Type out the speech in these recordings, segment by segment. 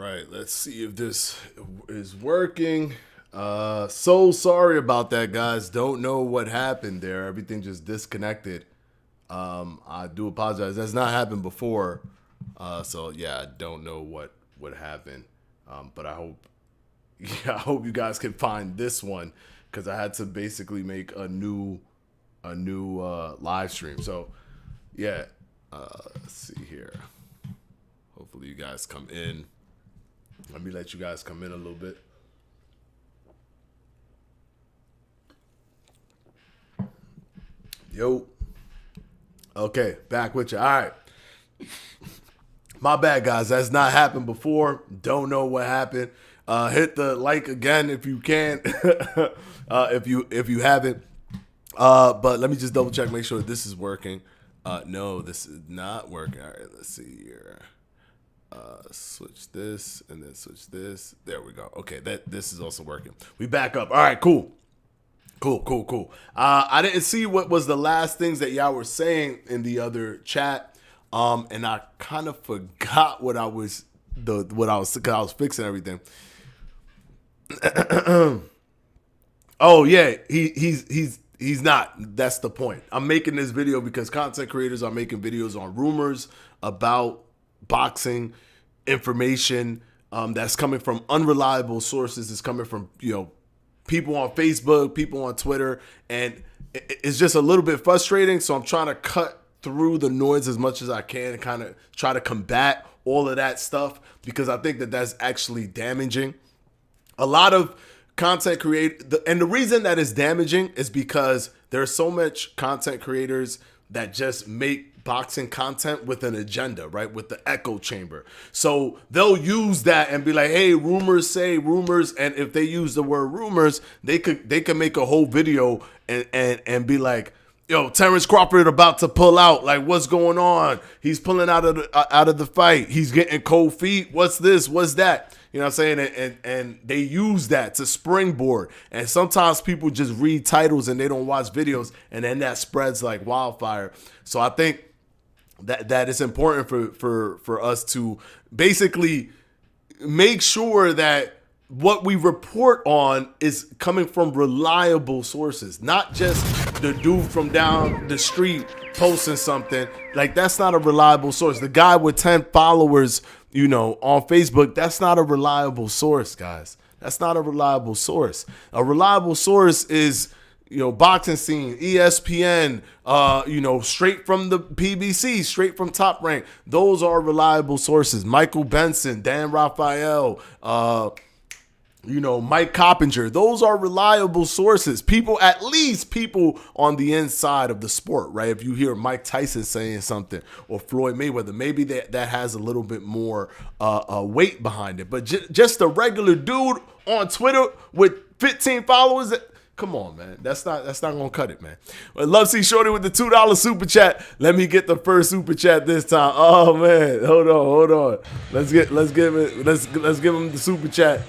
right, let's see if this is working. So sorry about that, guys. Don't know what happened there. Everything just disconnected. I do apologize. That's not happened before. So yeah, I don't know what happened. But I hope, I hope you guys can find this one because I had to basically make a new live stream. So yeah, let's see here. Hopefully you guys come in. Let me let you guys come in a little bit. Yo. Okay, back with you. All right. My bad, guys. That's not happened before. Don't know what happened. Hit the like again if you can. If you haven't. But let me just double check, make sure this is working. No, this is not working. All right, let's see here. Switch this and then switch this. There we go. Okay, this is also working. We back up. All right, cool. I didn't see what was the last things that y'all were saying in the other chat. And I kind of forgot what I was cause I was fixing everything. Oh yeah, he's not. That's the point. I'm making this video because content creators are making videos on rumors about boxing information that's coming from unreliable sources. It's coming from, people on Facebook, people on Twitter, and it's just a little bit frustrating. So I'm trying to cut through the noise as much as I can and kind of try to combat all of that stuff because I think that that's actually damaging. A lot of content and the reason that is damaging is because there's so much content creators that just make boxing content with an agenda, right? With the echo chamber. So they'll use that and be like, hey, rumors say rumors. And if they use the word rumors, they could make a whole video and be like, yo, Terence Crawford about to pull out. Like, what's going on? He's pulling out of the fight. He's getting cold feet. What's this? What's that? You know what I'm saying? And they use that to springboard. And sometimes people just read titles and they don't watch videos, and then that spreads like wildfire. So I think that it's important for us to basically make sure that what we report on is coming from reliable sources, not just the dude from down the street posting something. Like, that's not a reliable source. The guy with 10 followers, on Facebook, that's not a reliable source, guys. That's not a reliable source. A reliable source is, boxing scene, ESPN, straight from the PBC, straight from Top Rank. Those are reliable sources. Michael Benson, Dan Raphael, Mike Coppinger. Those are reliable sources. At least people on the inside of the sport, right? If you hear Mike Tyson saying something or Floyd Mayweather, maybe that has a little bit more weight behind it. But just a regular dude on Twitter with 15 followers, come on, man. That's not gonna cut it, man. Well, Love C Shorty with the $2 super chat. Let me get the first super chat this time. Oh man, hold on. Let's give him the super chat.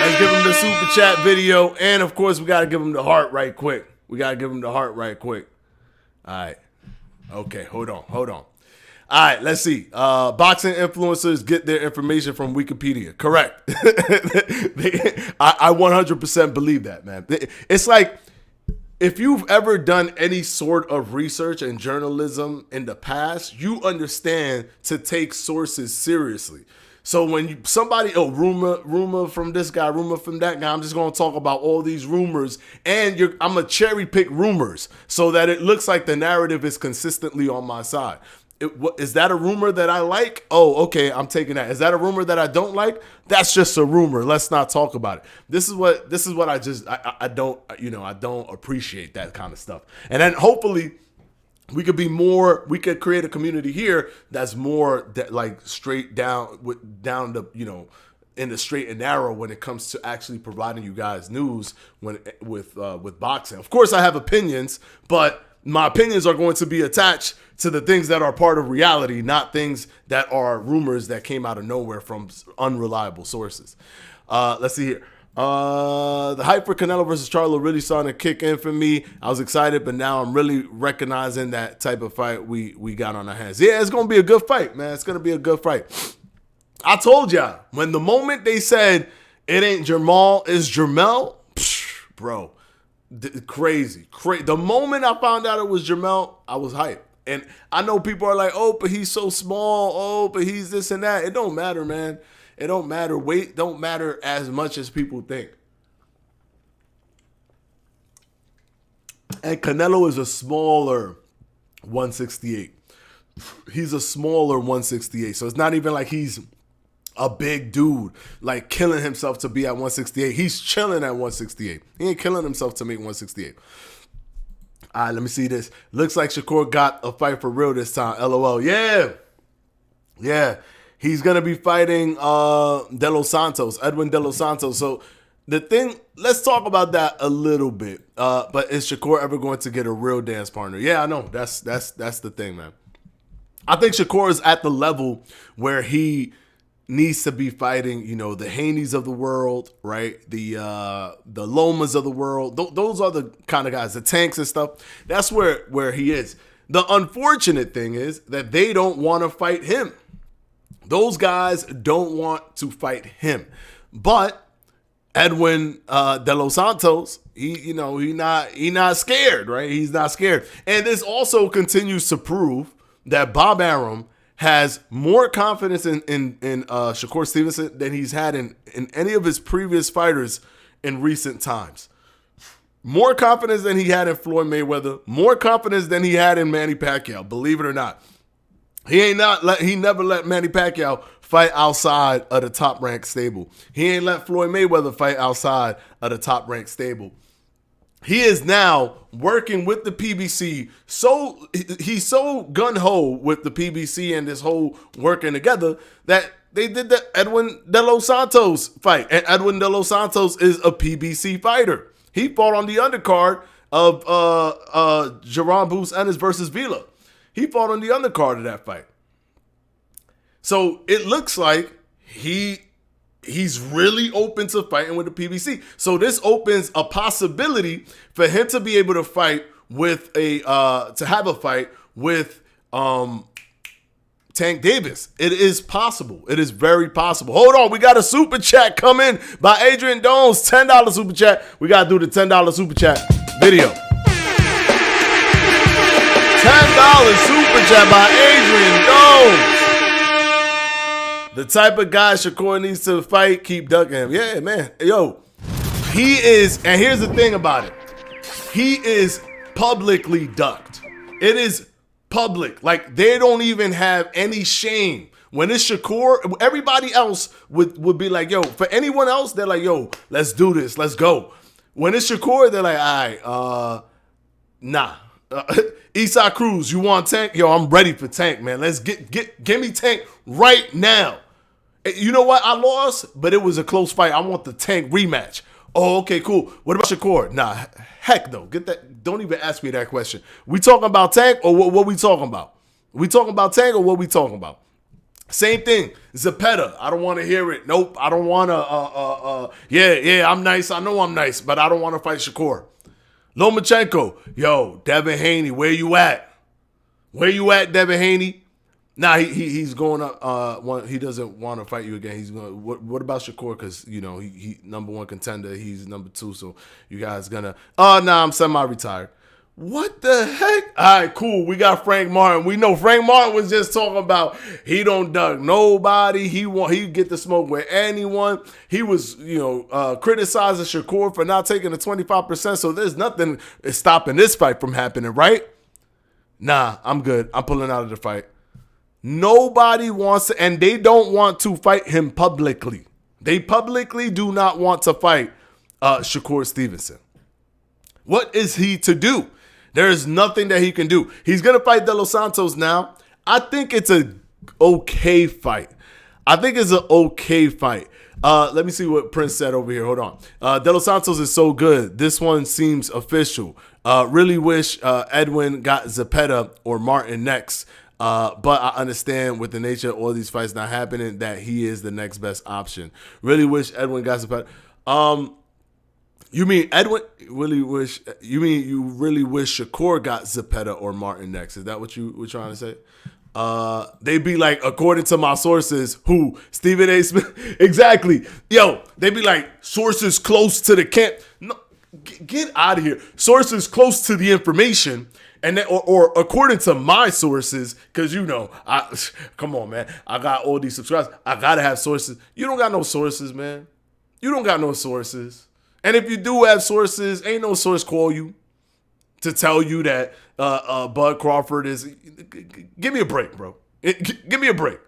Let's give him the super chat video, and of course we gotta give him the heart right quick. All right. Okay, hold on. All right, let's see. Boxing influencers get their information from Wikipedia. Correct. I 100% believe that, man. It's like, if you've ever done any sort of research and journalism in the past, you understand to take sources seriously. So when somebody, rumor from this guy, rumor from that guy, I'm just going to talk about all these rumors, and I'm going to cherry pick rumors so that it looks like the narrative is consistently on my side. Is that a rumor that I like? Oh, okay, I'm taking that. Is that a rumor that I don't like? That's just a rumor. Let's not talk about it. This is what I don't appreciate that kind of stuff. And then hopefully we could create a community here that's more like straight down the, in the straight and narrow when it comes to actually providing you guys news with boxing. Of course I have opinions, but my opinions are going to be attached to the things that are part of reality, not things that are rumors that came out of nowhere from unreliable sources. Let's see here. The hype for Canelo versus Charlo really starting to kick in for me. I was excited, but now I'm really recognizing that type of fight we got on our hands. Yeah, it's going to be a good fight, man. It's going to be a good fight. I told y'all, when the moment they said it ain't Jamal, it's Jermell, bro, crazy. The moment I found out it was Jermell, I was hyped. And I know people are like, oh, but he's so small. Oh, but he's this and that. It don't matter, man. It don't matter. Weight don't matter as much as people think. And Canelo is a smaller 168. He's a smaller 168. So it's not even like he's a big dude, like killing himself to be at 168. He's chilling at 168. He ain't killing himself to make 168. All right, let me see this. Looks like Shakur got a fight for real this time. LOL. Yeah. He's going to be fighting De Los Santos, Edwin De Los Santos. So the thing, let's talk about that a little bit. But is Shakur ever going to get a real dance partner? Yeah, I know. That's the thing, man. I think Shakur is at the level where he needs to be fighting, the Haneys of the world, right? The Lomas of the world. Those are the kind of guys, the Tanks and stuff. That's where he is. The unfortunate thing is that they don't want to fight him. Those guys don't want to fight him. But Edwin De Los Santos, he not scared, right? He's not scared. And this also continues to prove that Bob Arum has more confidence in Shakur Stevenson than he's had in any of his previous fighters in recent times. More confidence than he had in Floyd Mayweather. More confidence than he had in Manny Pacquiao, believe it or not. He never let Manny Pacquiao fight outside of the top-ranked stable. He ain't let Floyd Mayweather fight outside of the top-ranked stable. He is now working with the PBC. So he's so gung-ho with the PBC and this whole working together that they did the Edwin De Los Santos fight. And Edwin De Los Santos is a PBC fighter. He fought on the undercard of Jaron Bruce Ennis versus Vila. He fought on the undercard of that fight. So it looks like he's really open to fighting with the PBC. So this opens a possibility for him to be able to fight with to have a fight with Tank Davis. It is possible. It is very possible. Hold on, we got a super chat come in by Adrian Dones, $10 super chat. We got to do the $10 super chat video. $10 super chat by Adrian Dones. The type of guy Shakur needs to fight, keep ducking him. Yeah, man. Yo, he is, and here's the thing about it. He is publicly ducked. It is public. Like, they don't even have any shame. When it's Shakur, everybody else would be like, yo, for anyone else, they're like, yo, let's do this. Let's go. When it's Shakur, they're like, all right, nah. Eastside Cruz, you want Tank? Yo, I'm ready for Tank, man. Let's give me Tank right now. You know what? I lost, but it was a close fight. I want the Tank rematch. Oh, okay, cool. What about Shakur? Nah, heck no. Get that. Don't even ask me that question. We talking about Tank or what we talking about? We talking about Tank or what we talking about? Same thing. Zepeda. I don't want to hear it. Nope. I don't want to. Yeah, I'm nice. I know I'm nice, but I don't want to fight Shakur. Lomachenko, yo, Devin Haney, where you at? Where you at, Devin Haney? Nah, he's going up. He doesn't want to fight you again. He's going. What about Shakur? Because he number one contender. He's number two. So you guys gonna? Nah, I'm semi-retired. What the heck? All right, cool. We got Frank Martin. We know Frank Martin was just talking about he don't duck nobody. He get the smoke with anyone. He was, criticizing Shakur for not taking the 25%. So there's nothing stopping this fight from happening, right? Nah, I'm good. I'm pulling out of the fight. Nobody wants to, and they don't want to fight him publicly. They publicly do not want to fight Shakur Stevenson. What is he to do? There is nothing that he can do. He's going to fight De Los Santos now. I think it's a okay fight. Let me see what Prince said over here. Hold on. De Los Santos is so good. This one seems official. Really wish Edwin got Zepeda or Martin next. But I understand with the nature of all these fights not happening that he is the next best option. Really wish Edwin got Zepeda. You mean Edwin? You really wish Shakur got Zepeda or Martin next? Is that what you were trying to say? They be like, according to my sources, who Stephen A. Smith, exactly. Yo, they be like sources close to the camp. No, get out of here. Sources close to the information, and then, or according to my sources, because come on, man, I got all these subscribers. I gotta have sources. You don't got no sources, man. You don't got no sources. And if you do have sources, ain't no source call you to tell you that Bud Crawford is. Give me a break, bro. Give me a break.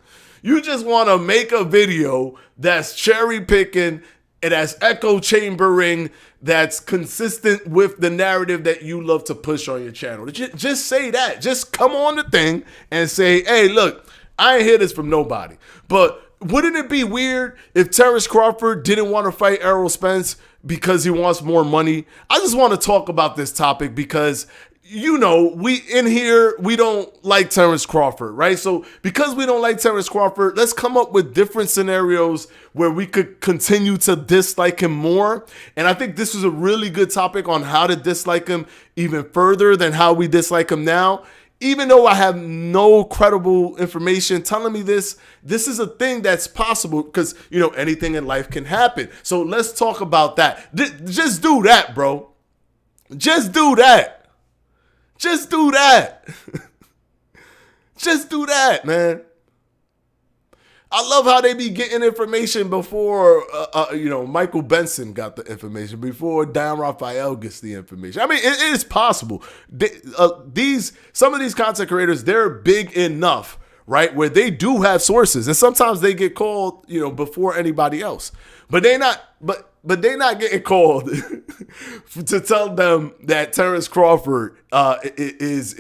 You just want to make a video that's cherry picking and that's echo chambering, that's consistent with the narrative that you love to push on your channel. Just say that. Just come on the thing and say, hey, look, I ain't hear this from nobody. But wouldn't it be weird if Terence Crawford didn't want to fight Errol Spence because he wants more money? I just want to talk about this topic because, we in here, we don't like Terence Crawford, right? So because we don't like Terence Crawford, let's come up with different scenarios where we could continue to dislike him more. And I think this is a really good topic on how to dislike him even further than how we dislike him now. Even though I have no credible information telling me this is a thing that's possible because, anything in life can happen. So let's talk about that. Just do that, bro. Just do that. Just do that. Just do that, man. I love how they be getting information before, Michael Benson got the information, before Dan Raphael gets the information. I mean, it is possible. Some of these content creators, they're big enough, right, where they do have sources, and sometimes they get called, before anybody else. But they're not getting called to tell them that Terence Crawford is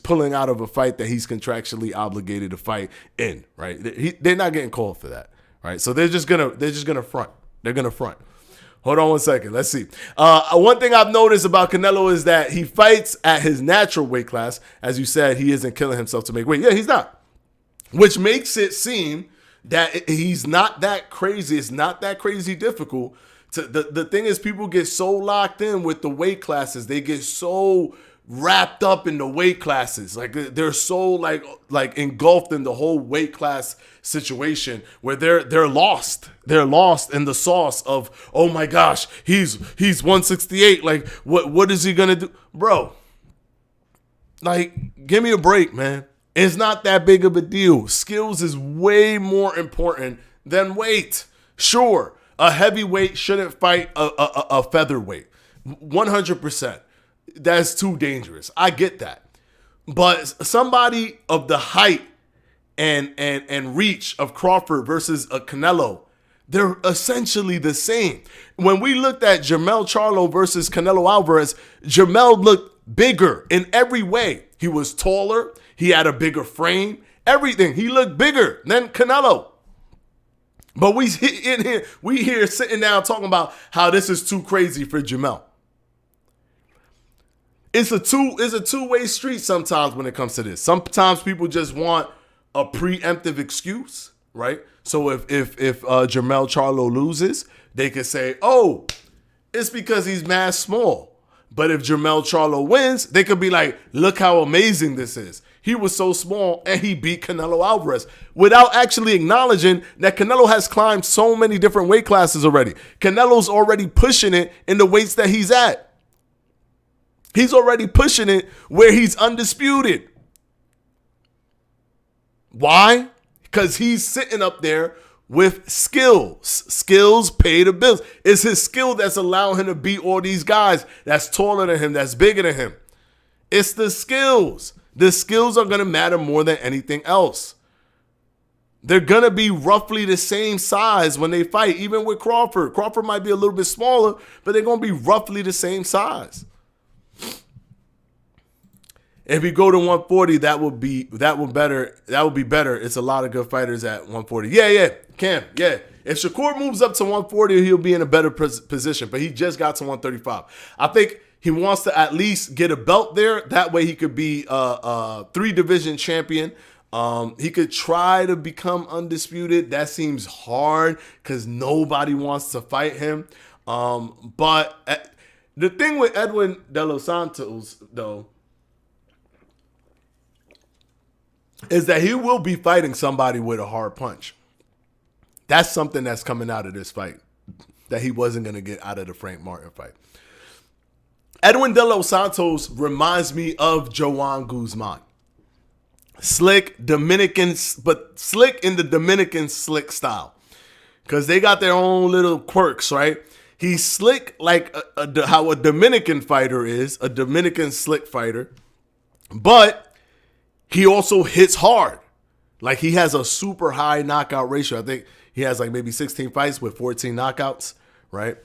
pulling out of a fight that he's contractually obligated to fight in, right? They're not getting called for that, right? So they're just gonna front. They're gonna front. Hold on one second. Let's see. One thing I've noticed about Canelo is that he fights at his natural weight class. As you said, he isn't killing himself to make weight. Yeah, he's not. Which makes it seem that he's not that crazy. It's not that crazy difficult. The thing is, people get so locked in with the weight classes. They get so wrapped up in the weight classes. Like they're so like engulfed in the whole weight class situation where they're lost. They're lost in the sauce of, oh my gosh, he's 168. Like what is he gonna do? Bro, like, give me a break, man. It's not that big of a deal. Skills is way more important than weight. Sure, a heavyweight shouldn't fight a featherweight. 100%. That's too dangerous. I get that. But somebody of the height and reach of Crawford versus a Canelo, they're essentially the same. When we looked at Jermell Charlo versus Canelo Alvarez, Jermell looked bigger in every way. He was taller. He had a bigger frame. Everything. He looked bigger than Canelo. But we here sitting down talking about how this is too crazy for Jermell. It's a two-way street sometimes when it comes to this. Sometimes people just want a preemptive excuse, right? So if Jermell Charlo loses, they could say, oh, it's because he's mad small. But if Jermell Charlo wins, they could be like, look how amazing this is. He was so small and he beat Canelo Alvarez without actually acknowledging that Canelo has climbed so many different weight classes already. Canelo's already pushing it in the weights that he's at. He's already pushing it where he's undisputed. Why? Because he's sitting up there with skills. Skills pay the bills. It's his skill that's allowing him to beat all these guys that's taller than him, that's bigger than him. It's the skills. The skills are going to matter more than anything else. They're going to be roughly the same size when they fight, even with Crawford. Crawford might be a little bit smaller, but they're going to be roughly the same size. If you go to 140, that would be better. It's a lot of good fighters at 140. Yeah, Cam. Yeah. If Shakur moves up to 140, he'll be in a better position, but he just got to 135. I think he wants to at least get a belt there. That way he could be a 3-division champion. He could try to become undisputed. That seems hard because nobody wants to fight him. But the thing with Edwin De Los Santos, though, is that he will be fighting somebody with a hard punch. That's something that's coming out of this fight that he wasn't going to get out of the Frank Martin fight. Edwin De Los Santos reminds me of Joan Guzman. Slick, Dominican, but slick in the Dominican slick style. Because they got their own little quirks, right? He's slick like how a Dominican fighter is, a Dominican slick fighter. But he also hits hard. Like he has a super high knockout ratio. I think he has like maybe 16 fights with 14 knockouts, right?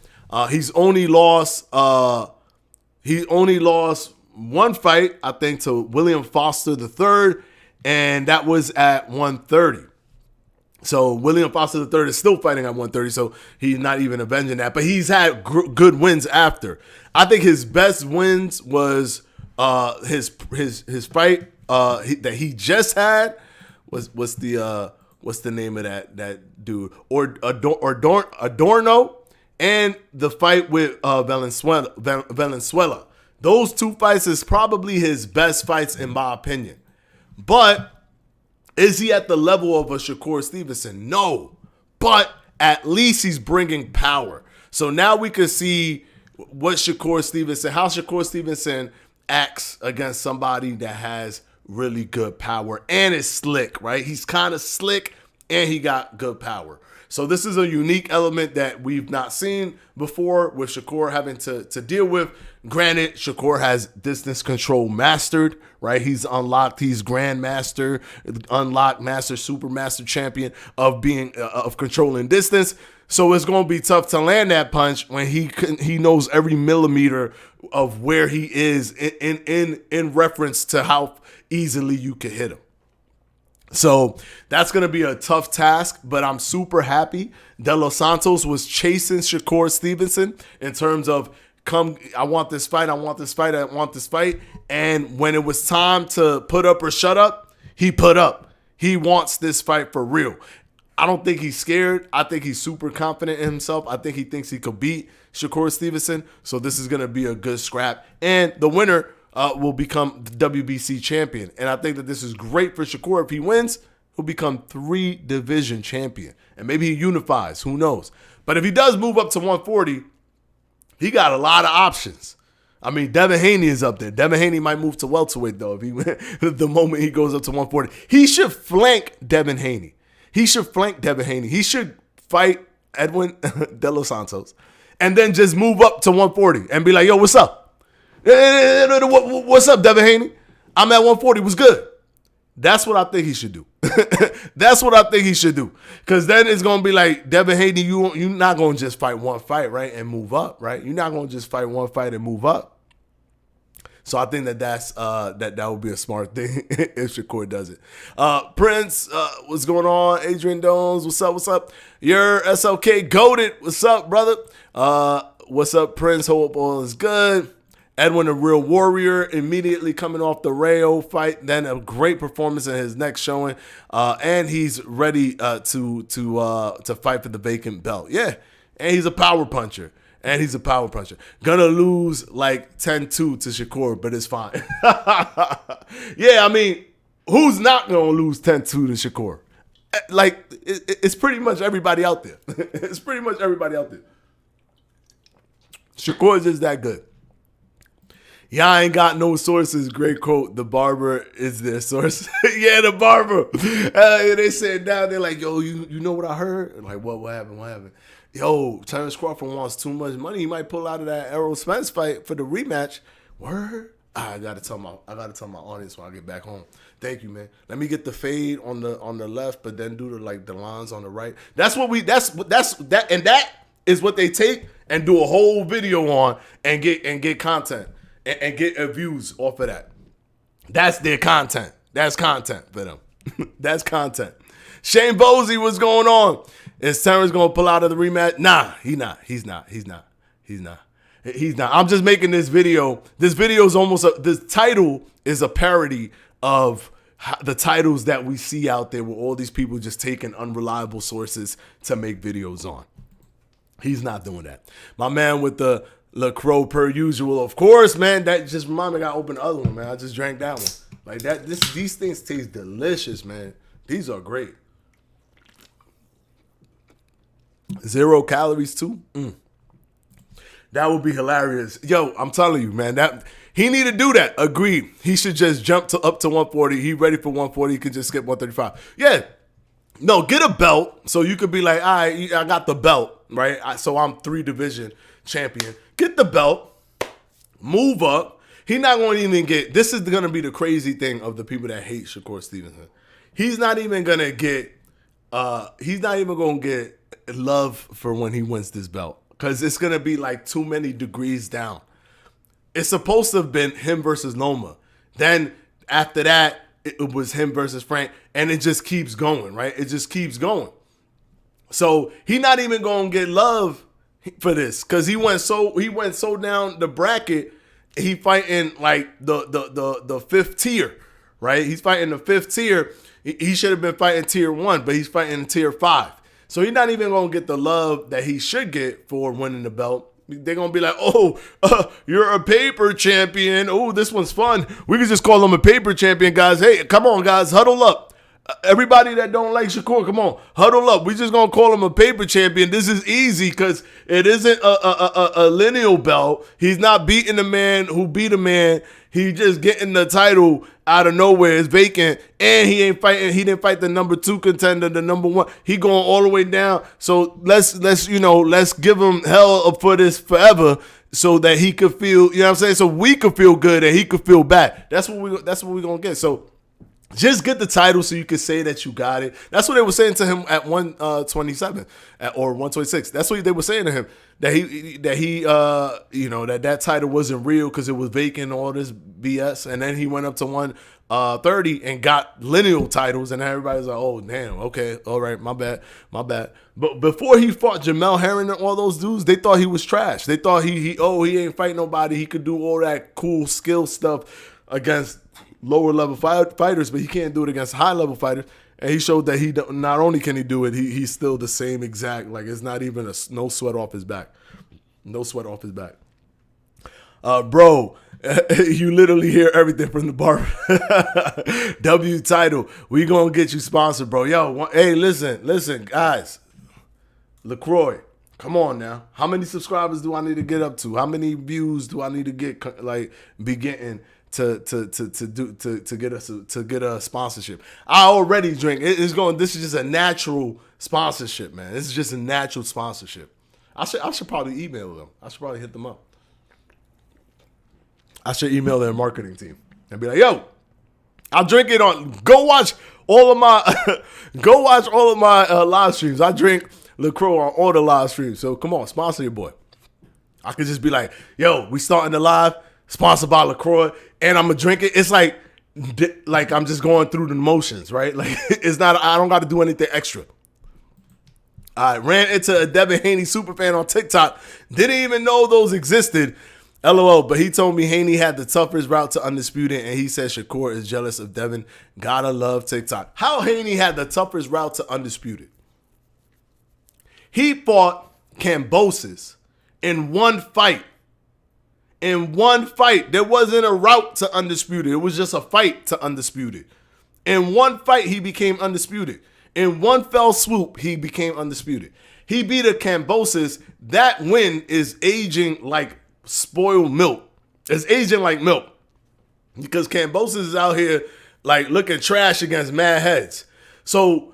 He's only lost one fight, I think, to William Foster III, and that was at 130. So William Foster III is still fighting at 130, so he's not even avenging that. But he's had good wins after. I think his best wins was his fight that he just had. What's the name of that dude? Adorno, and the fight with Valenzuela. Those two fights is probably his best fights in my opinion. But is he at the level of a Shakur Stevenson? No. But at least he's bringing power. So now we can see how Shakur Stevenson acts against somebody that has really good power and is slick, right? He's kind of slick and he got good power. So this is a unique element that we've not seen before with Shakur having to deal with. Granted, Shakur has distance control mastered, right? He's unlocked. He's grandmaster, unlocked master, super master champion of being of controlling distance. So it's going to be tough to land that punch when he knows every millimeter of where he is in reference to how easily you can hit him. So that's going to be a tough task, but I'm super happy. De Los Santos was chasing Shakur Stevenson in terms of, I want this fight. And when it was time to put up or shut up, he put up. He wants this fight for real. I don't think he's scared. I think he's super confident in himself. I think he thinks he could beat Shakur Stevenson. So this is going to be a good scrap. And the winner will become the WBC champion. And I think that this is great for Shakur. If he wins, he'll become 3-division champion. And maybe he unifies. Who knows? But if he does move up to 140, he got a lot of options. I mean, Devin Haney is up there. Devin Haney might move to welterweight, though, if the moment he goes up to 140. He should flank Devin Haney. He should fight Edwin De Los Santos and then just move up to 140 and be like, yo, what's up? What's up, Devin Haney? I'm at 140. What's good? That's what I think he should do. That's what I think he should do. Because then it's going to be like, Devin Haney, you're not going to just fight one fight, right, and move up, right? You're not going to just fight one fight and move up. So I think that would be a smart thing if Shakur does it. Prince, what's going on? Adrian Dones, what's up? Your SLK goated. What's up, brother? What's up, Prince? Hope all is good. Edwin, a real warrior, immediately coming off the Rayo fight, then a great performance in his next showing, and he's ready to fight for the vacant belt. Yeah, and he's a power puncher. Gonna lose like 10-2 to Shakur, but it's fine. Yeah, I mean, who's not gonna lose 10-2 to Shakur? Like, it's pretty much everybody out there. Shakur is just that good. Y'all ain't got no sources. Great quote. The barber is their source. Yeah, the barber. They said down there like, yo, you know what I heard? And like, what happened? Yo, Terence Crawford wants too much money. He might pull out of that Errol Spence fight for the rematch. Word? I gotta tell my audience when I get back home. Thank you, man. Let me get the fade on the left, but then do the lines on the right. That is what they take and do a whole video on and get content. And get views off of that. That's their content. That's content for them. That's content. Shane Bosey, what's going on? Is Terence going to pull out of the rematch? Nah, he's not. I'm just making this video. This video is the title is a parody of the titles that we see out there with all these people just taking unreliable sources to make videos on. He's not doing that. My man with the LaCroix per usual, of course, man. That just reminded me I opened the other one, man. I just drank that one. Like that. These things taste delicious, man. These are great. 0 calories too. That would be hilarious. Yo, I'm telling you, man. That he need to do that. Agreed. He should just jump up to 140. He ready for 140. He could just skip 135. Yeah. No, get a belt so you could be like, all right, I got the belt, right? So I'm 3 division champion. Get the belt, move up. He not going to even get, this is going to be the crazy thing of the people that hate Shakur Stevenson. He's not even going to get love for when he wins this belt because it's going to be like too many degrees down. It's supposed to have been him versus Loma. Then after that, it was him versus Frank, and it just keeps going, right? It just keeps going. So he not even going to get love for this because he went so down the bracket. He fighting like the 5th tier, right? He's fighting the 5th tier. He should have been fighting tier 1, but he's fighting tier 5. So he's not even going to get the love that he should get for winning the belt. They're going to be like, oh, you're a paper champion. Oh, this one's fun. We could just call him a paper champion, guys. Hey, come on, guys, huddle up. Everybody that don't like Shakur, come on, huddle up. We just going to call him a paper champion. This is easy because it isn't a lineal belt. He's not beating the man who beat a man. He just getting the title out of nowhere. It's vacant, and he ain't fighting. He didn't fight the number 2 contender, the number 1. He going all the way down. So let's give him hell for this forever, so that he could feel. You know what I'm saying? So we could feel good and he could feel bad. That's what we're gonna get. So just get the title so you can say that you got it. That's what they were saying to him at 127 or 126. That's what they were saying to him, that that title wasn't real because it was vacant, all this BS. And then he went up to 130 and got lineal titles, and everybody's like, oh damn, okay, all right, my bad. But before he fought Jamel Herring and all those dudes, they thought he was trash. They thought he ain't fight nobody. He could do all that cool skill stuff against lower level fighters, but he can't do it against high level fighters. And he showed that he not only can he do it, he's still the same exact. Like it's not even no sweat off his back. No sweat off his back. Bro, you literally hear everything from the bar. W title. We gonna get you sponsored, bro. Yo, hey, listen, guys. LaCroix, come on now. How many subscribers do I need to get up to? How many views do I need to get be getting to get a sponsorship? I already drink. This is just a natural sponsorship, man. This is just a natural sponsorship. I should probably email them. I should probably hit them up. I should email their marketing team and be like, yo, I'll drink it on. Go watch all of my live streams. I drink LaCroix on all the live streams. So come on, sponsor your boy. I could just be like, yo, we starting the live, sponsored by LaCroix, and I'm gonna drink it. It's like I'm just going through the motions, right? Like it's not. I don't got to do anything extra. I ran into a Devin Haney superfan on TikTok. Didn't even know those existed. LOL, but he told me Haney had the toughest route to Undisputed, and he said Shakur is jealous of Devin. Gotta love TikTok. How Haney had the toughest route to Undisputed? He fought Kambosos in one fight. In one fight. There wasn't a route to Undisputed. It was just a fight to Undisputed. In one fight, he became Undisputed. In one fell swoop, he became Undisputed. He beat a Kambosos. That win is aging like spoiled milk. It's aging like milk. Because Kambosos is out here like looking trash against mad heads. So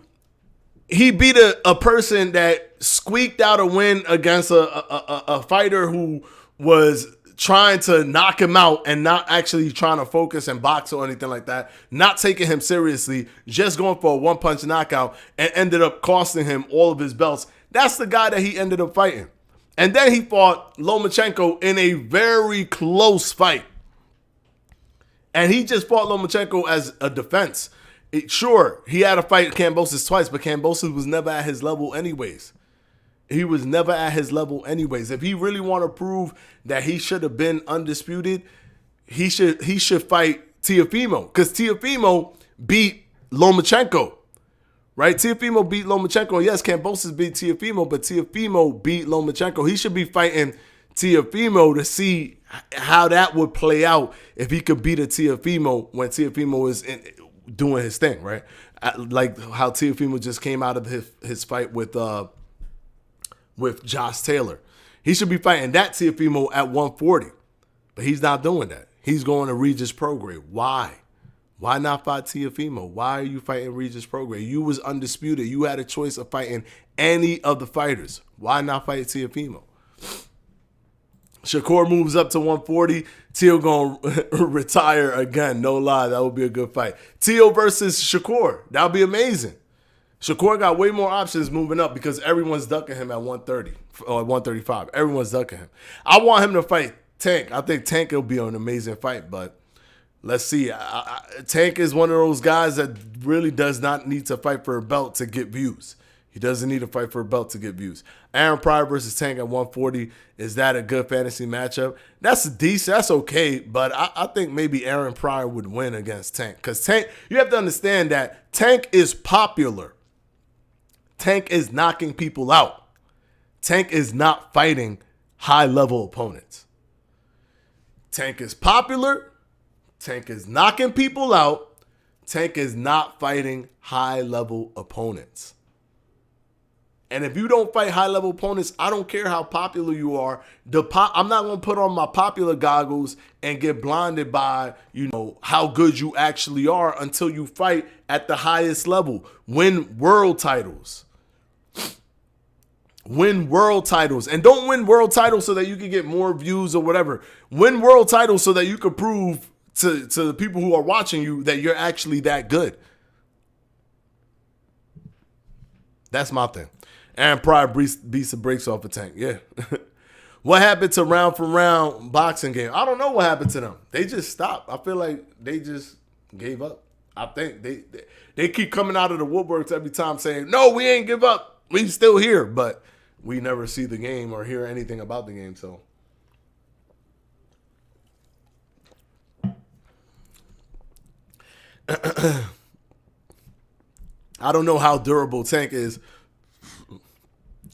he beat a person that squeaked out a win against a fighter who was trying to knock him out and not actually trying to focus and box or anything like that, not taking him seriously, just going for a one-punch knockout, and ended up costing him all of his belts. That's the guy that he ended up fighting. And then he fought Lomachenko in a very close fight. And he just fought Lomachenko as a defense. Sure, he had to fight Kambosos twice, but Kambosos was never at his level anyways. He was never at his level anyways. If he really want to prove that he should have been undisputed, he should fight Teofimo. Because Teofimo beat Lomachenko. Right? Teofimo beat Lomachenko. Yes, Kambosos beat Teofimo, but Teofimo beat Lomachenko. He should be fighting Teofimo to see how that would play out if he could beat a Teofimo when Teofimo is doing his thing, right? Like how Teofimo just came out of his fight with Josh Taylor. He should be fighting that Teofimo at 140, but he's not doing that. He's going to Regis Prograis. Why? Why not fight Teofimo? Why are you fighting Regis Prograis? You was undisputed. You had a choice of fighting any of the fighters. Why not fight Teofimo? Shakur moves up to 140. Teo gonna retire again. No lie, that would be a good fight. Teo versus Shakur. That would be amazing. Shakur got way more options moving up because everyone's ducking him at 130 or 135. Everyone's ducking him. I want him to fight Tank. I think Tank will be an amazing fight, but let's see. Tank is one of those guys that really does not need to fight for a belt to get views. He doesn't need to fight for a belt to get views. Aaron Pryor versus Tank at 140. Is that a good fantasy matchup? That's decent. That's okay. But I think maybe Aaron Pryor would win against Tank. Because Tank, you have to understand that Tank is popular. Tank is knocking people out. Tank is not fighting high-level opponents. Tank is popular. Tank is knocking people out. Tank is not fighting high-level opponents. And if you don't fight high-level opponents, I don't care how popular you are. I'm not going to put on my popular goggles and get blinded by, how good you actually are until you fight at the highest level. Win world titles. Win world titles. And don't win world titles so that you can get more views or whatever. Win world titles so that you can prove to the people who are watching you that you're actually that good. That's my thing. Aaron Pryor beats the brakes off a Tank. Yeah. What happened to round for round boxing game? I don't know what happened to them. They just stopped. I feel like they just gave up. I think they keep coming out of the woodworks every time saying, no, we ain't give up. We still here. But we never see the game or hear anything about the game. So I don't know how durable Tank is.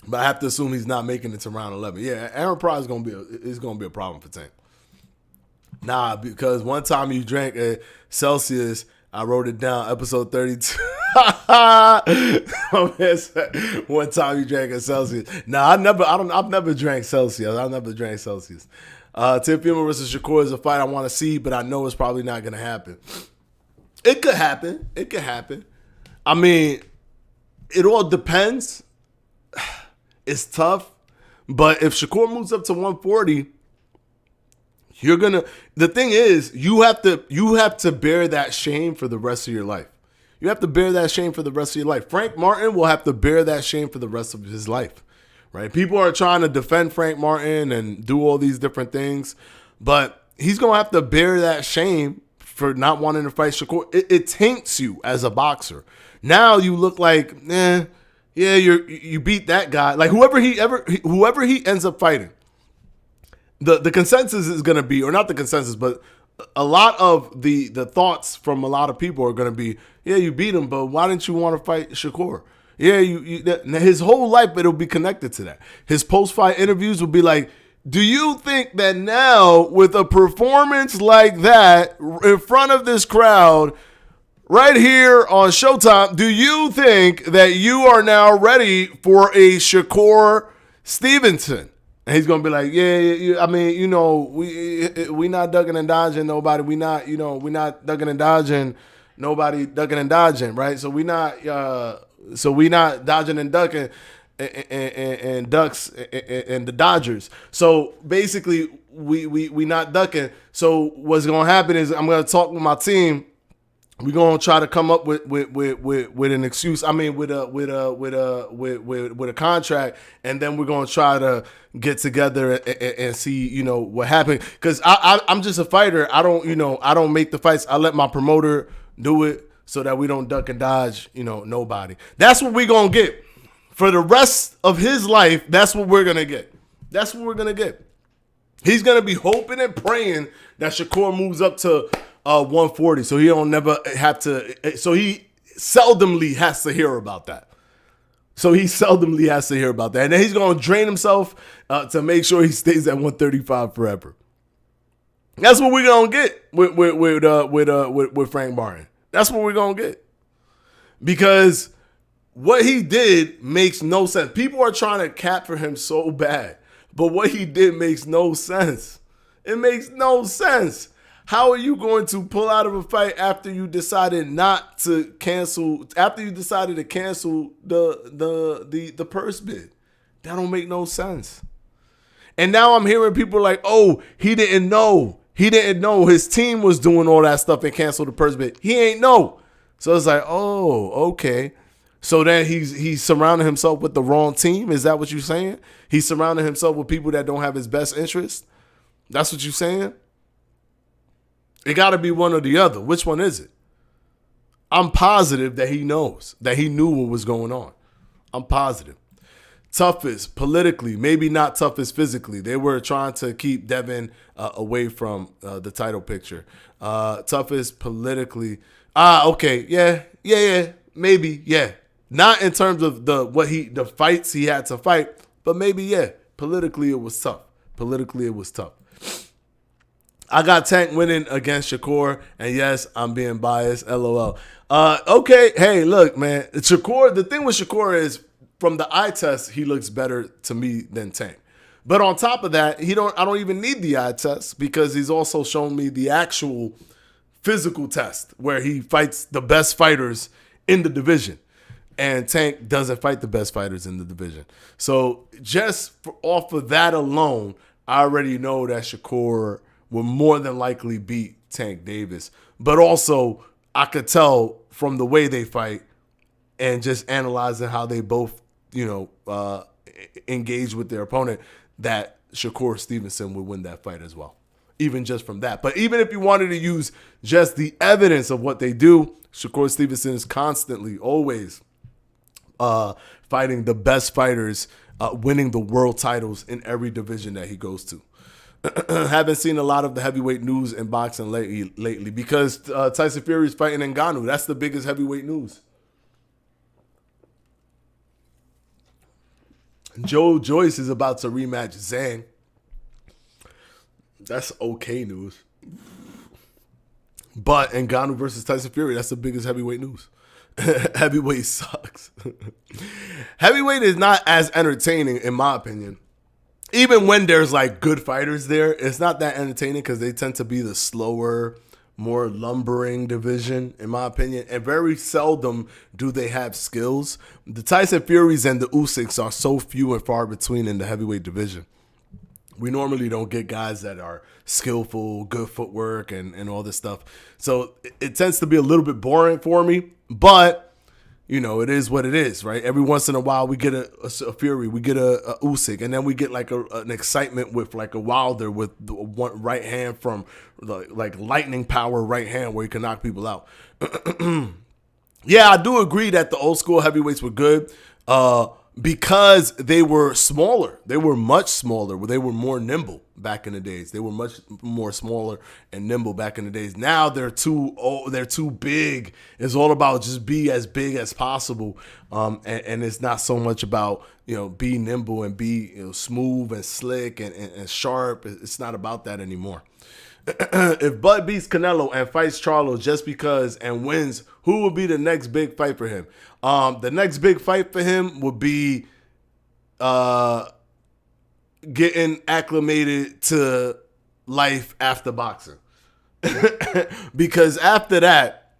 But I have to assume he's not making it to round 11. Yeah, Aaron Pryor is gonna be a problem for Tank. Nah, because one time you drank a Celsius, I wrote it down, episode 32. One time you drank a Celsius. Nah, I've never drank Celsius. Teofimo versus Shakur is a fight I want to see, but I know it's probably not gonna happen. It could happen. I mean, it all depends. It's tough, but if Shakur moves up to 140, the thing is, you have to bear that shame for the rest of your life. You have to bear that shame for the rest of your life. Frank Martin will have to bear that shame for the rest of his life, right? People are trying to defend Frank Martin and do all these different things, but he's going to have to bear that shame for not wanting to fight Shakur. It taints you as a boxer. Now you look like, yeah, you beat that guy. Like whoever he ends up fighting, the consensus is going to be, or not the consensus, but a lot of the thoughts from a lot of people are going to be, yeah, you beat him, but why didn't you want to fight Shakur? Yeah, his whole life it'll be connected to that. His post-fight interviews will be like, do you think that now with a performance like that in front of this crowd, right here on Showtime, do you think that you are now ready for a Shakur Stevenson? And he's gonna be like, yeah. I mean, we not ducking and dodging nobody. We not ducking and dodging nobody, ducking and dodging, right? So we not dodging and ducking and ducks and the Dodgers. So basically, we not ducking. So what's gonna happen is I'm gonna talk with my team. We're gonna try to come up with an excuse. I mean, with a contract, and then we're gonna try to get together and see, what happened. Because I'm just a fighter. I don't make the fights. I let my promoter do it so that we don't duck and dodge, nobody. That's what we're gonna get for the rest of his life. That's what we're gonna get. He's gonna be hoping and praying that Shakur moves up to 140, so he don't never have to. So he seldomly has to hear about that. And then he's gonna drain himself to make sure he stays at 135 forever. That's what we're gonna get with Frank Martin. That's what we're gonna get, because what he did makes no sense. People are trying to cap for him so bad, but what he did makes no sense. It makes no sense. How are you going to pull out of a fight after you decided not to cancel? After you decided to cancel the purse bid, that don't make no sense. And now I'm hearing people like, "Oh, he didn't know. He didn't know his team was doing all that stuff and canceled the purse bid. He ain't know." So it's like, "Oh, okay." So then he's surrounding himself with the wrong team. Is that what you're saying? He's surrounding himself with people that don't have his best interest. That's what you're saying? It got to be one or the other. Which one is it? I'm positive that he knows, that he knew what was going on. I'm positive. Toughest politically, maybe not toughest physically. They were trying to keep Devin away from the title picture. Toughest politically. Okay. Yeah. Maybe. Yeah. Not in terms of the fights he had to fight, but maybe, yeah. Politically, it was tough. I got Tank winning against Shakur, and yes, I'm being biased. LOL. Okay, hey, look, man. Shakur. The thing with Shakur is, from the eye test, he looks better to me than Tank. But on top of that, I don't even need the eye test, because he's also shown me the actual physical test where he fights the best fighters in the division. And Tank doesn't fight the best fighters in the division. So just off of that alone, I already know that Shakur will more than likely beat Tank Davis. But also, I could tell from the way they fight and just analyzing how they both, engage with their opponent, that Shakur Stevenson would win that fight as well. Even just from that. But even if you wanted to use just the evidence of what they do, Shakur Stevenson is constantly, always fighting the best fighters, winning the world titles in every division that he goes to. Haven't seen a lot of the heavyweight news in boxing lately because Tyson Fury is fighting Ngannou. That's the biggest heavyweight news. Joe Joyce is about to rematch Zhang. That's okay news. But Ngannou versus Tyson Fury, that's the biggest heavyweight news. Heavyweight sucks. Heavyweight is not as entertaining, in my opinion. Even when there's like good fighters there, it's not that entertaining because they tend to be the slower, more lumbering division, in my opinion. And very seldom do they have skills. The Tyson Furies and the Usyks are so few and far between in the heavyweight division. We normally don't get guys that are skillful, good footwork, and all this stuff. So it tends to be a little bit boring for me. But it is what it is, right? Every once in a while, we get a Fury, we get a Usyk, and then we get like an excitement with like a Wilder with the one right hand from like lightning power right hand where he can knock people out. Yeah, I do agree that the old school heavyweights were good because they were smaller. They were much smaller. They were more nimble back in the days. They were much more smaller and nimble back in the days. Now they're too big. It's all about just be as big as possible, and it's not so much about be nimble and be smooth and slick and sharp. It's not about that anymore. If Bud beats Canelo and fights Charlo just because and wins, who will be the next big fight for him? The next big fight for him would be getting acclimated to life after boxing. Because after that,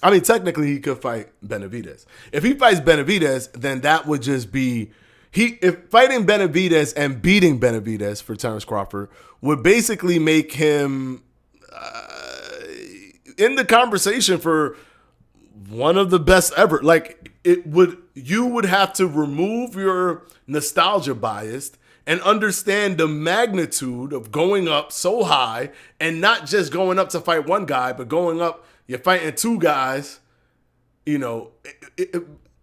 I mean, technically he could fight Benavidez. If he fights Benavidez, then that would just be if fighting Benavidez and beating Benavidez for Terence Crawford would basically make him in the conversation for one of the best ever. Like you would have to remove your nostalgia bias and understand the magnitude of going up so high and not just going up to fight one guy, but going up, you're fighting two guys, even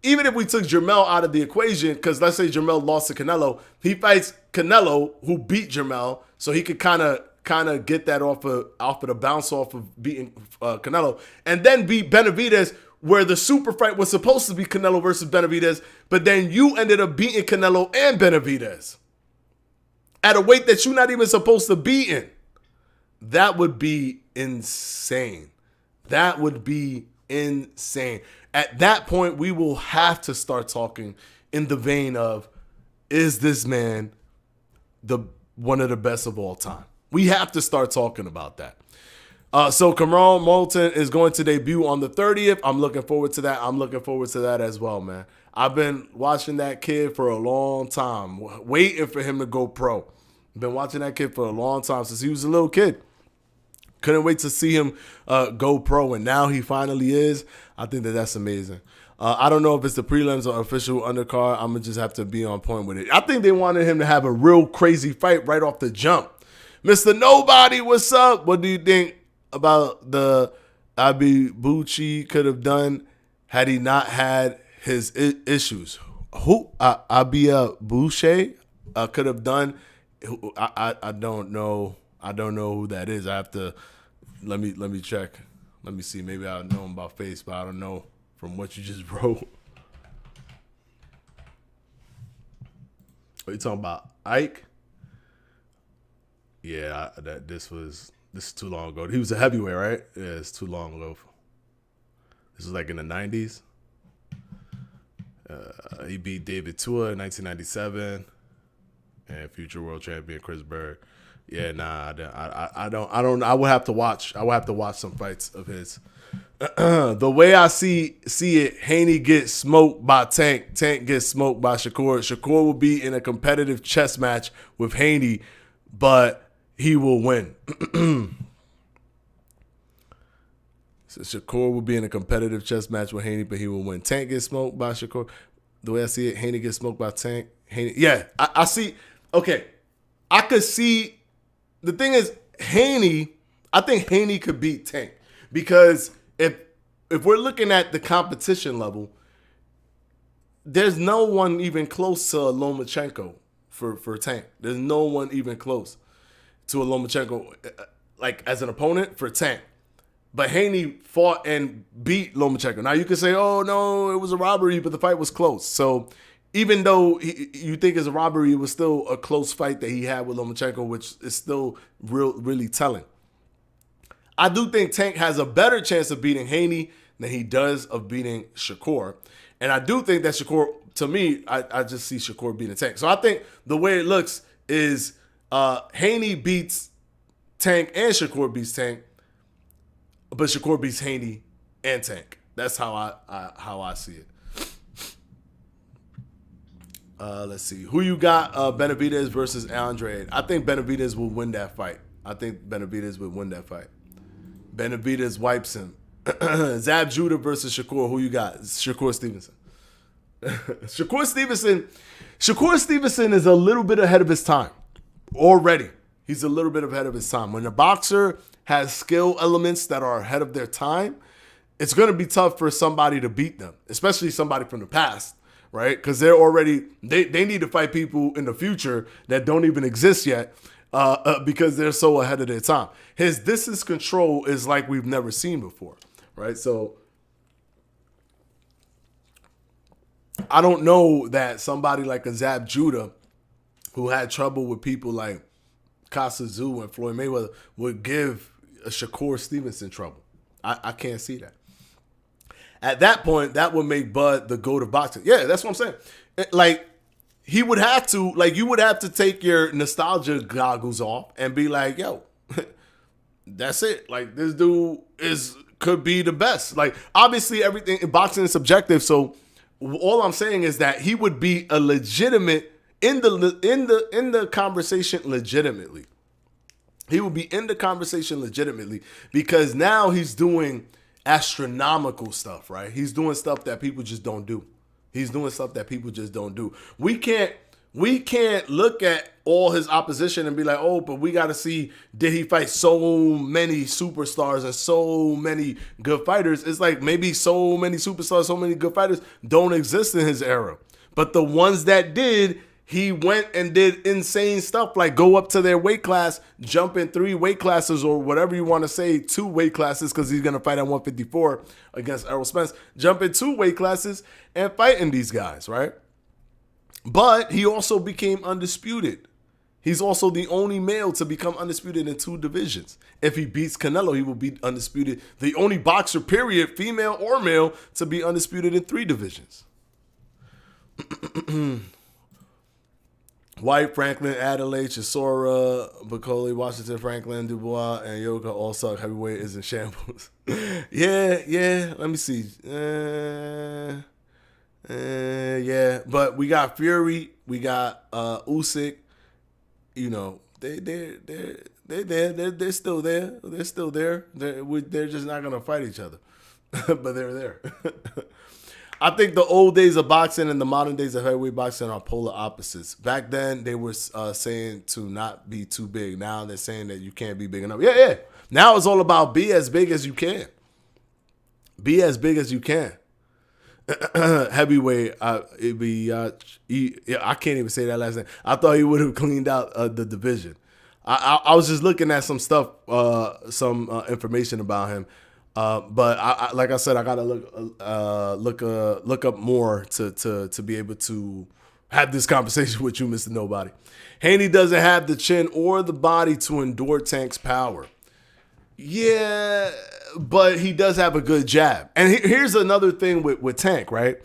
if we took Jermell out of the equation, because let's say Jermell lost to Canelo, he fights Canelo, who beat Jermell, so he could kind of kind of get that off of the bounce off of beating Canelo, and then beat Benavidez, where the super fight was supposed to be Canelo versus Benavidez, but then you ended up beating Canelo and Benavidez at a weight that you're not even supposed to be in. That would be insane. That would be insane. At that point, we will have to start talking in the vein of, is this man one of the best of all time? We have to start talking about that. So Cameron Moulton is going to debut on the 30th. I'm looking forward to that. I'm looking forward to that as well, man. I've been watching that kid for a long time, waiting for him to go pro. I've been watching that kid for a long time, since he was a little kid. Couldn't wait to see him go pro, and now he finally is. I think that's amazing. I don't know if it's the prelims or official undercard. I'm going to just have to be on point with it. I think they wanted him to have a real crazy fight right off the jump. Mr. Nobody, what's up? What do you think about the Abibuchi could have done had he not had his issues? Who Abibuchi could have done? I don't know. I don't know who that is. I have to let me check. Let me see. Maybe I know him by face, but I don't know from what you just wrote. Are you talking about Ike? Yeah, this is too long ago. He was a heavyweight, right? Yeah, it's too long ago. This was like in the 90s. He beat David Tua in 1997 and future world champion Chris Bird. Yeah, nah, I don't. I would have to watch. I would have to watch some fights of his. The way I see it, Haney gets smoked by Tank. Tank gets smoked by Shakur. Shakur will be in a competitive chess match with Haney, but he will win. So Shakur will be in a competitive chess match with Haney, but he will win. Tank gets smoked by Shakur. The way I see it, Haney gets smoked by Tank. Haney, yeah, I see. Okay, I could see. The thing is, Haney, I think Haney could beat Tank, because if we're looking at the competition level, there's no one even close to Lomachenko for Tank. There's no one even close to a Lomachenko, like as an opponent for Tank. But Haney fought and beat Lomachenko. Now you can say, oh no, it was a robbery, but the fight was close. So even though you think it's a robbery, it was still a close fight that he had with Lomachenko, which is still really telling. I do think Tank has a better chance of beating Haney than he does of beating Shakur. And I do think that Shakur, to me, I just see Shakur beating Tank. So I think the way it looks is Haney beats Tank and Shakur beats Tank, but Shakur beats Haney and Tank. That's how I see it. Let's see. Who you got? Benavidez versus Andre. I think Benavidez will win that fight. Benavidez wipes him. Zab Judah versus Shakur. Who you got? Shakur Stevenson. Shakur Stevenson is a little bit ahead of his time already. He's a little bit ahead of his time. When a boxer has skill elements that are ahead of their time, it's going to be tough for somebody to beat them, especially somebody from the past. Right? Because they're already, they need to fight people in the future that don't even exist yet because they're so ahead of their time. His distance control is like we've never seen before. Right? So I don't know that somebody like a Zab Judah, who had trouble with people like Casa Tzu and Floyd Mayweather, would give a Shakur Stevenson trouble. I can't see that. At that point, that would make Bud the GOAT of boxing. Yeah, that's what I'm saying. Like, he would have to, like, you would have to take your nostalgia goggles off and be like, yo, that's it. Like, this dude could be the best. Like, obviously, everything in boxing is subjective. So all I'm saying is that he would be a legitimate in the conversation legitimately. He would be in the conversation legitimately because now he's doing astronomical stuff, right? He's doing stuff that people just don't do. We can't look at all his opposition and be like, oh, but we got to see, did he fight so many superstars and so many good fighters? It's like maybe so many superstars, so many good fighters don't exist in his era. But the ones that did, he went and did insane stuff like go up to their weight class, jump in 3 weight classes or whatever you want to say, 2 weight classes because he's going to fight at 154 against Errol Spence. Jump in 2 weight classes and fighting these guys, right? But he also became undisputed. He's also the only male to become undisputed in 2 divisions. If he beats Canelo, he will be undisputed. The only boxer, period, female or male, to be undisputed in 3 divisions. White, Franklin, Adelaide, Chisora, Bacoli, Washington, Franklin, Dubois, and Yoka all suck. Heavyweight is in shambles. yeah. Let me see. Yeah. But we got Fury. We got Usyk. You know, they're still there. They're still there. They're just not gonna fight each other, but they're there. I think the old days of boxing and the modern days of heavyweight boxing are polar opposites. Back then, they were saying to not be too big. Now they're saying that you can't be big enough. Yeah. Now it's all about be as big as you can. Be as big as you can. Heavyweight, it'd be. I can't even say that last name. I thought he would have cleaned out the division. I was just looking at some stuff, some information about him. But I like I said, I gotta look up more to be able to have this conversation with you, Mr. Nobody. Haney doesn't have the chin or the body to endure Tank's power. Yeah, but he does have a good jab. And here's another thing with Tank, right?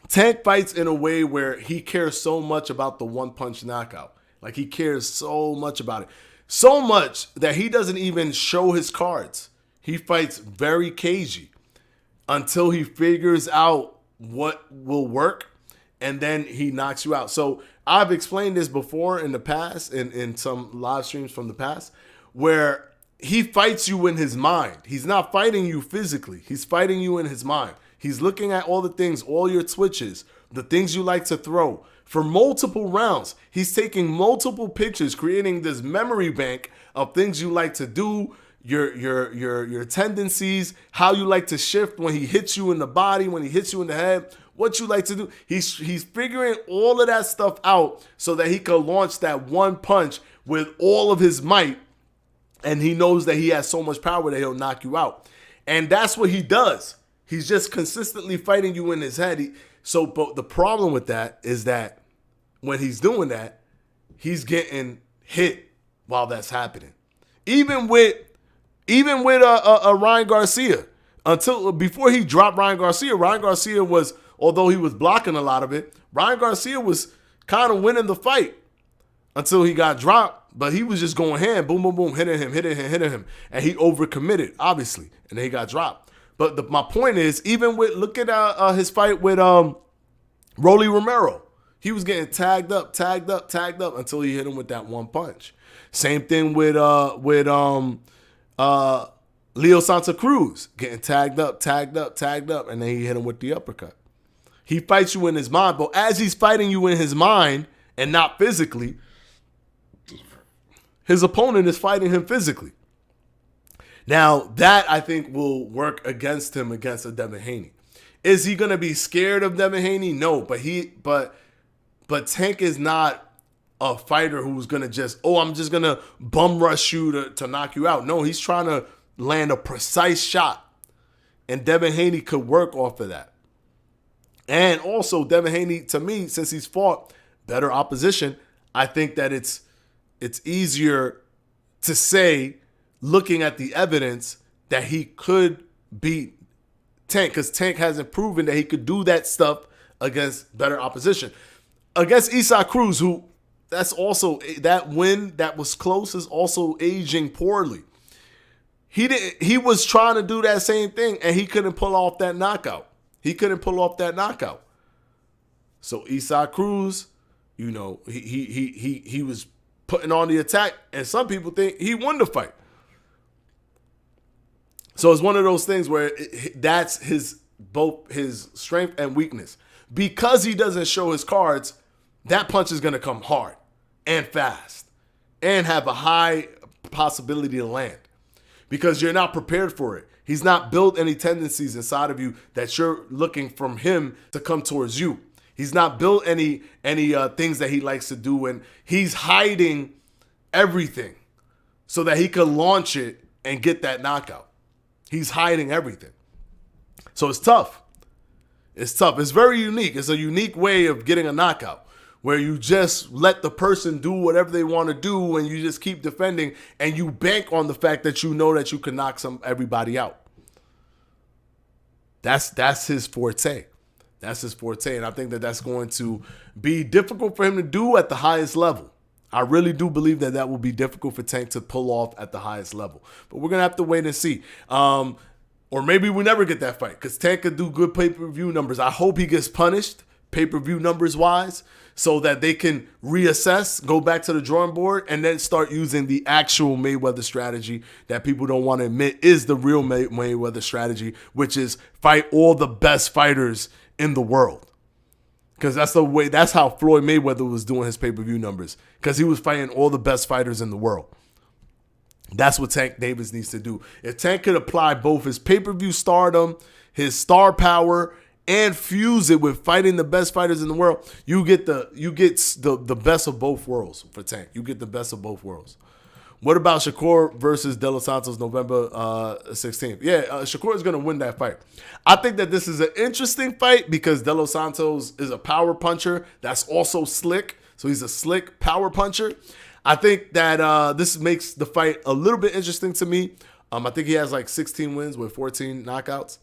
Tank fights in a way where he cares so much about the one-punch knockout. Like, he cares so much about it. So much that he doesn't even show his cards. He fights very cagey until he figures out what will work, and then he knocks you out. So I've explained this before in the past, in some live streams from the past, where he fights you in his mind. He's not fighting you physically. He's fighting you in his mind. He's looking at all the things, all your twitches, the things you like to throw. For multiple rounds, he's taking multiple pictures, creating this memory bank of things you like to do, your tendencies, how you like to shift when he hits you in the body, when he hits you in the head, what you like to do. He's figuring all of that stuff out so that he can launch that one punch with all of his might. And he knows that he has so much power that he'll knock you out. And that's what he does. He's just consistently fighting you in his head. But the problem with that is that when he's doing that, he's getting hit while that's happening. Even with Ryan Garcia, before he dropped Ryan Garcia was, although he was blocking a lot of it, Ryan Garcia was kind of winning the fight until he got dropped. But he was just going hand, boom, boom, boom, hitting him. And he overcommitted, obviously. And then he got dropped. But my point is, even look at his fight with Rolly Romero. He was getting tagged up until he hit him with that one punch. Same thing with Leo Santa Cruz. Getting tagged up. And then he hit him with the uppercut. He fights you in his mind. But as he's fighting you in his mind and not physically, his opponent is fighting him physically. Now, that I think will work against him against a Devin Haney. Is he going to be scared of Devin Haney? No, but Tank is not a fighter who's going to just, I'm just going to bum rush you to knock you out. No, he's trying to land a precise shot. And Devin Haney could work off of that. And also, Devin Haney, to me, since he's fought better opposition, I think that it's easier to say, looking at the evidence, that he could beat Tank, because Tank hasn't proven that he could do that stuff against better opposition. Against Isaac Cruz, who that win that was close is also aging poorly. He was trying to do that same thing, and he couldn't pull off that knockout. So Isaac Cruz, he was putting on the attack, and some people think he won the fight. So it's one of those things where that's both his strength and weakness. Because he doesn't show his cards, that punch is going to come hard and fast and have a high possibility to land because you're not prepared for it. He's not built any tendencies inside of you that you're looking from him to come towards you. He's not built any things that he likes to do, and he's hiding everything so that he can launch it and get that knockout. He's hiding everything. So it's tough. It's tough. It's very unique. It's a unique way of getting a knockout where you just let the person do whatever they want to do and you just keep defending and you bank on the fact that you know that you can knock everybody out. That's his forte. That's his forte. And I think that that's going to be difficult for him to do at the highest level. I really do believe that that will be difficult for Tank to pull off at the highest level. But we're going to have to wait and see. Or maybe we never get that fight because Tank could do good pay-per-view numbers. I hope he gets punished pay-per-view numbers-wise so that they can reassess, go back to the drawing board, and then start using the actual Mayweather strategy that people don't want to admit is the real Mayweather strategy, which is fight all the best fighters in the world. Because that's how Floyd Mayweather was doing his pay-per-view numbers. Because he was fighting all the best fighters in the world. That's what Tank Davis needs to do. If Tank could apply both his pay-per-view stardom, his star power, and fuse it with fighting the best fighters in the world, you get the best of both worlds for Tank. You get the best of both worlds. What about Shakur versus De Los Santos November 16th? Yeah, Shakur is going to win that fight. I think that this is an interesting fight because De Los Santos is a power puncher that's also slick. So he's a slick power puncher. I think that this makes the fight a little bit interesting to me. I think he has like 16 wins with 14 knockouts.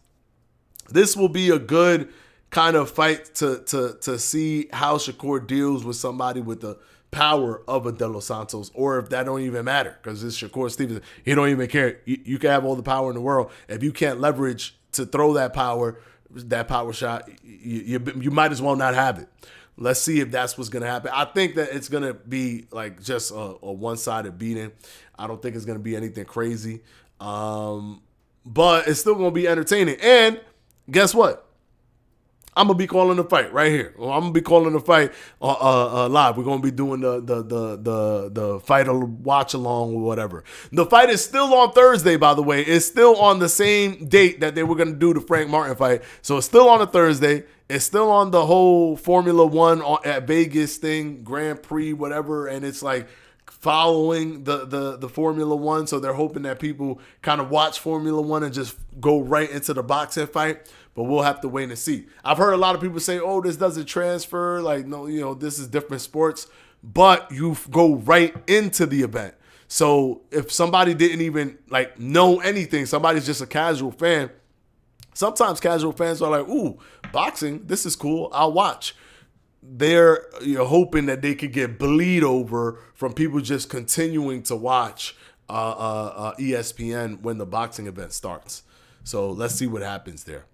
This will be a good kind of fight to see how Shakur deals with somebody with the power of a De Los Santos, or if that don't even matter because it's Shakur Stevenson. He don't even care. You can have all the power in the world. If you can't leverage to throw that power shot, you might as well not have it. Let's see if that's what's going to happen. I think that it's going to be like just a one-sided beating. I don't think it's going to be anything crazy. But it's still going to be entertaining. And guess what? I'm going to be calling the fight right here. I'm going to be calling the fight live. We're going to be doing the fight watch along or whatever. The fight is still on Thursday, by the way. It's still on the same date that they were going to do the Frank Martin fight. So it's still on a Thursday. It's still on the whole Formula One at Vegas thing, Grand Prix, whatever. And it's like following the Formula One. So they're hoping that people kind of watch Formula One and just go right into the boxing fight. But we'll have to wait and see. I've heard a lot of people say, oh, this doesn't transfer. Like, no, this is different sports. But you go right into the event. So if somebody didn't even like know anything, somebody's just a casual fan. Sometimes casual fans are like, ooh, boxing, this is cool. I'll watch. They're hoping that they could get bleed over from people just continuing to watch ESPN when the boxing event starts. So let's see what happens there.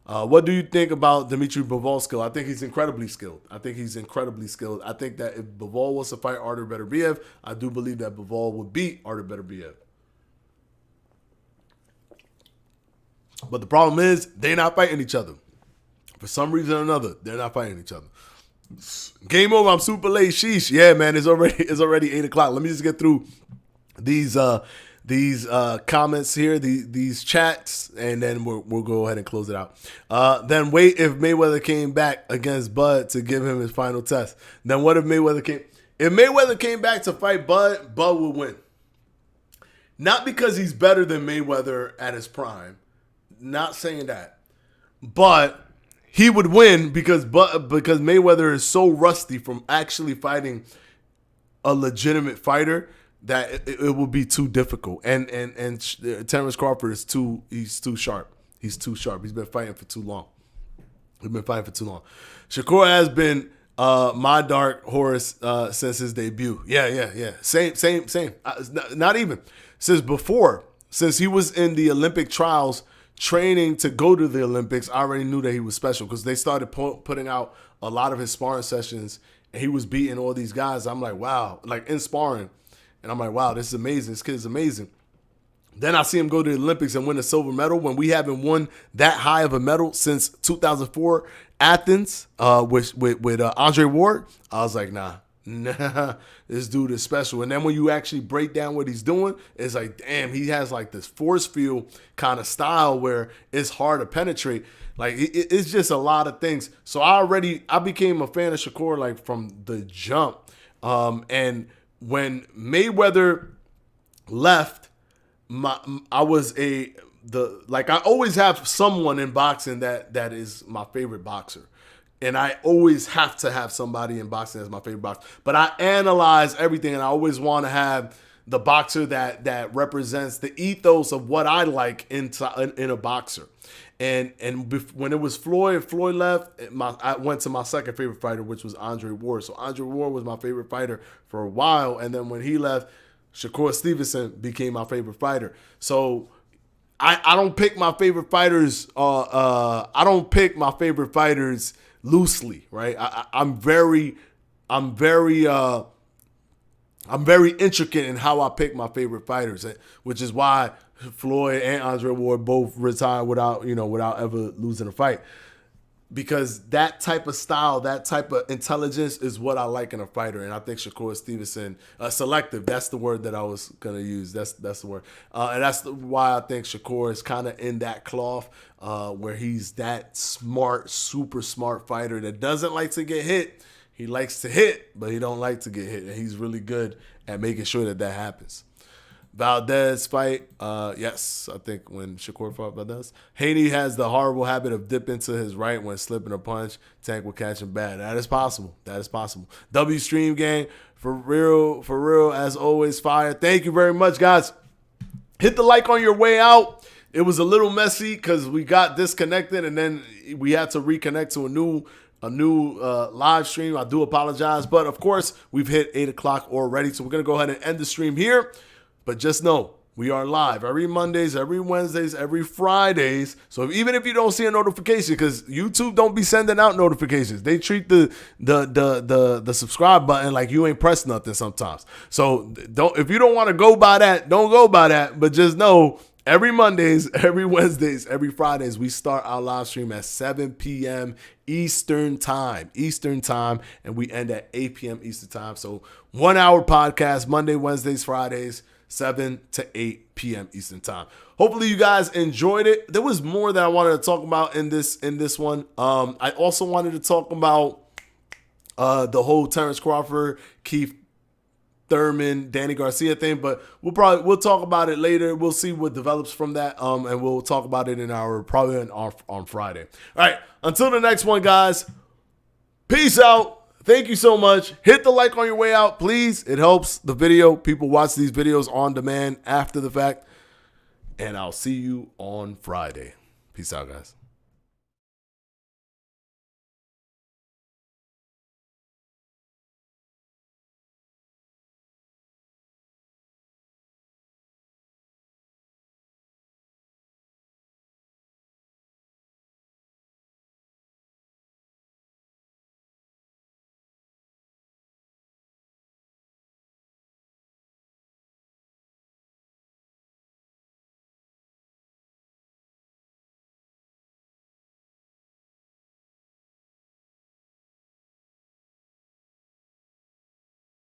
What do you think about Dimitri Bivol's skill? I think he's incredibly skilled. I think that if Bivol was to fight Artur Beterbiev, I do believe that Bivol would beat Artur Beterbiev. But the problem is they're not fighting each other. For some reason or another, they're not fighting each other. Game over. I'm super late. Sheesh. Yeah, man. It's already 8 o'clock. Let me just get through these comments here, these chats, and then we'll go ahead and close it out. Then wait if Mayweather came back against Bud to give him his final test. Then what if Mayweather came back to fight Bud would win. Not because he's better than Mayweather at his prime. Not saying that. But he would win because Mayweather is so rusty from actually fighting a legitimate fighter that it will be too difficult. And Terence Crawford he's too sharp. He's too sharp. He's been fighting for too long. Shakur has been my dark horse since his debut. Yeah. Same. Not even. Since he was in the Olympic trials training to go to the Olympics, I already knew that he was special because they started putting out a lot of his sparring sessions and he was beating all these guys. I'm like, wow, like in sparring. And I'm like, wow, this is amazing. This kid is amazing. Then I see him go to the Olympics and win a silver medal when we haven't won that high of a medal since 2004 Athens with Andre Ward. I was like, nah, nah, this dude is special. And then when you actually break down what he's doing, it's like, damn, he has like this force field kind of style where it's hard to penetrate. Like it's just a lot of things. So I became a fan of Shakur like from the jump. And when Mayweather left, I always have someone in boxing that is my favorite boxer. And I always have to have somebody in boxing as my favorite boxer. But I analyze everything, and I always want to have the boxer that represents the ethos of what I like in a boxer. And when it was Floyd left, I went to my second favorite fighter, which was Andre Ward. So Andre Ward was my favorite fighter for a while. And then when he left, Shakur Stevenson became my favorite fighter. So I don't pick my favorite fighters. I don't pick my favorite fighters loosely, right? I'm very intricate in how I pick my favorite fighters, which is why Floyd and Andre Ward both retired without ever losing a fight. Because that type of style, that type of intelligence is what I like in a fighter. And I think Shakur Stevenson, selective, that's the word that I was going to use. That's the word. And that's why I think Shakur is kind of in that cloth where he's that smart, super smart fighter that doesn't like to get hit. He likes to hit, but he don't like to get hit. And he's really good at making sure that happens. Valdez fight, yes, I think when Shakur fought Valdez. Haney has the horrible habit of dipping to his right when slipping a punch. Tank will catch him bad. That is possible. W Stream Gang, for real, as always, fire. Thank you very much, guys. Hit the like on your way out. It was a little messy because we got disconnected and then we had to reconnect to a new live stream. I do apologize, but of course, we've hit 8 o'clock already, so we're going to go ahead and end the stream here. But just know, we are live every Mondays, every Wednesdays, every Fridays. So even if you don't see a notification, because YouTube don't be sending out notifications. They treat the subscribe button like you ain't pressed nothing sometimes. So if you don't want to go by that, don't go by that. But just know, every Mondays, every Wednesdays, every Fridays, we start our live stream at 7 p.m. Eastern time, and we end at 8 p.m. Eastern time. So 1 hour podcast, Monday, Wednesdays, Fridays, 7 to 8 p.m. Eastern time. Hopefully you guys enjoyed it. There was more that I wanted to talk about in this one. I also wanted to talk about the whole Terence Crawford, Keith Thurman, Danny Garcia thing, but we'll talk about it later. We'll see what develops from that, and we'll talk about it on Friday. All right, until the next one, guys. Peace out. Thank you so much. Hit the like on your way out, please. It helps the video. People watch these videos on demand after the fact. And I'll see you on Friday. Peace out, guys.